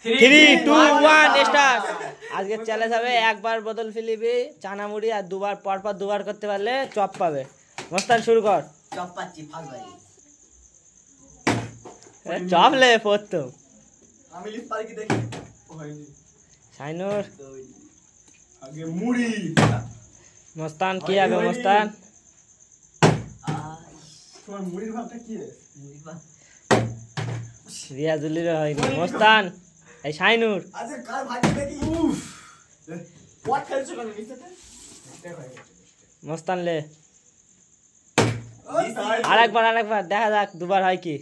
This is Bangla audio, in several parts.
3 2 1 স্টার্ট। আজকে চ্যালেঞ্জ হবে একবার বোতল ফিলিবি চানা মুড়ি আর দুবার পরপর দুবার করতে পারলে চপ পাবে। মস্তান শুরু কর। চপ পাচ্ছি ফালবাড়ি। চপ লে প্রথম। আমি লিপ পারি কি দেখি শাইনুর আগে মুড়ি। মস্তান কি আগে মস্তান তোমার মুড়ির ভাবটা কি রে? মুড়ির ভাব রিয়াজুলির হয়নি। মস্তান এই শাইনুর আজকে কার ভাজি দেখি। উফ হোয়াট খেলছো কেন নিচেতে? মস্তান লে আরেকবার দেখা যাক দুবার হয় কি।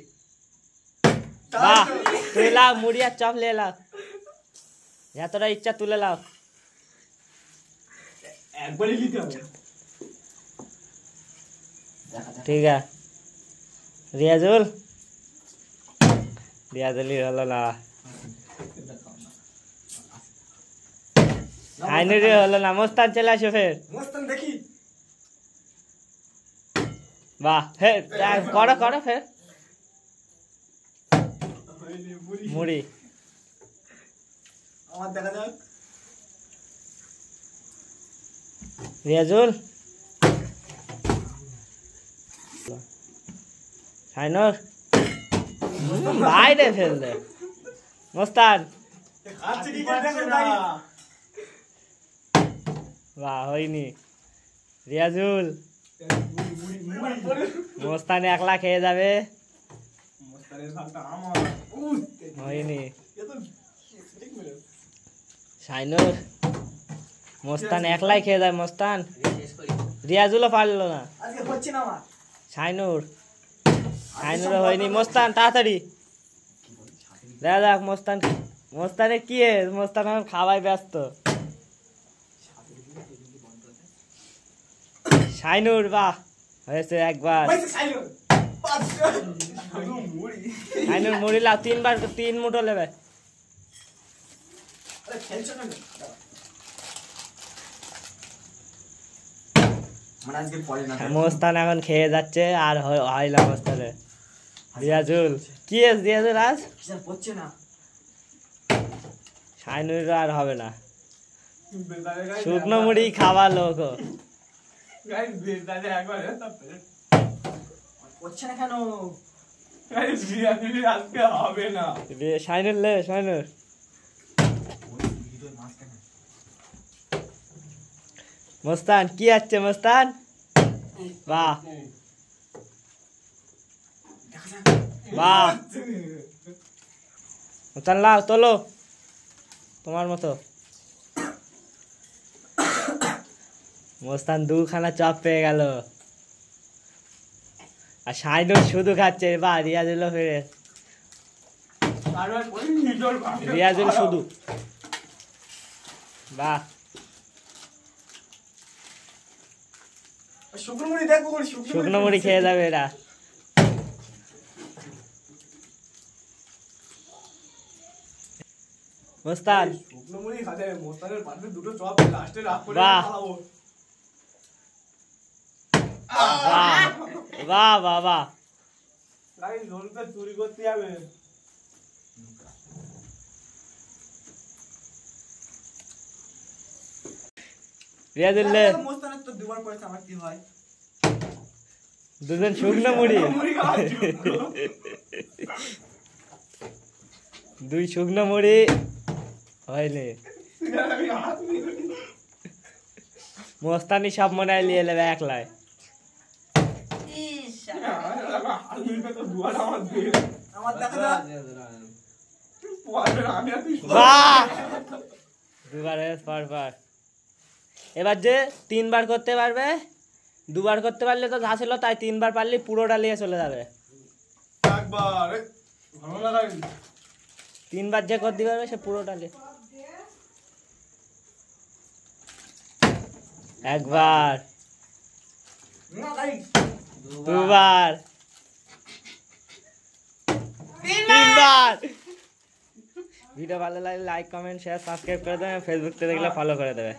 বাহ তুলে লাও মুড়ি আর চপ লে লাও, যতটা ইচ্ছা তুলে লাও। একবারই নিতে হবে। ঠিক আছে রিয়াজুলির হলো না, আইনুরি হলো না। মস্তান চলে আসো ফের। মস্তান দেখি। বাহ ফের করো ফের মুড়ি। আমার দেখা যাক। রিয়াজুল শাইনুর বাইরে ফেল দে। মস্তান আজকে কি করে দেখো তাই। বাহ হয়নি। রিয়াজুল মস্তান একলা খেয়ে যাবে। মস্তানের ভাগটা আমার। হয়নি। শাইনুর মস্তান একলাই খেয়ে যায়। মস্তান রিয়াজুলও পারলো না। আজকে হচ্ছে না আমার। শাইনুরও হয়নি। মস্তান তাড়াতাড়ি দেখা যাক মস্তানের কি মস্তান এখন খাওয়াই ব্যস্ত। শাইনুর বাহ হয়েছে একবার। শাইনুর মুড়ি লাও 3 মুঠো নেবে। মস্তান এখন খেয়ে যাচ্ছে আর হয় না মস্তানের। রিয়াজুল কি রিয়াজুল আজ শাইনুর আর হবে না। শুকনো মুড়ি খাওয়া লোক শাইনুর লে শাইনুর। মস্তান কি আছে মস্তান? বাহ বাহ মস্তান লাও তোলো তোমার মতো। মস্তান 2খানা চপ পেয়ে গেল আর শাইনুর শুধু খাচ্ছে। বাহ রিয়াজুল ফিরে রিয়াজুল শুধু। বাহ শুকনো মুড়ি খেয়ে যাবে এরা। মস্তান বাহ বাহ বাহ বাহ চুরি করতে যাবে। রিয়াজুল লে মস্তানের তো দুবার পড়েছে, আমার কি হয়? দুজন শুকনো মুড়ি 2 শুকনো মুড়ি হয়নি। মস্তানি সব মনে হয় নিয়ে নেবে একলাই। দুবার পর এবার যে 3বার করতে পারবে, 2বার করতে পারলে তো যা ছিল তাই, 3বার পারলে পুরোটা নিয়ে চলে যাবে। 3বার যে করতে পারবে সে পুরোটা নিয়ে। একবার 2বার 3বার। ভিডিও ভালো লাগলে লাইক কমেন্ট শেয়ার সাবস্ক্রাইব করে দেবে। ফেসবুক থেকে দেখলে ফলো করে দেবে।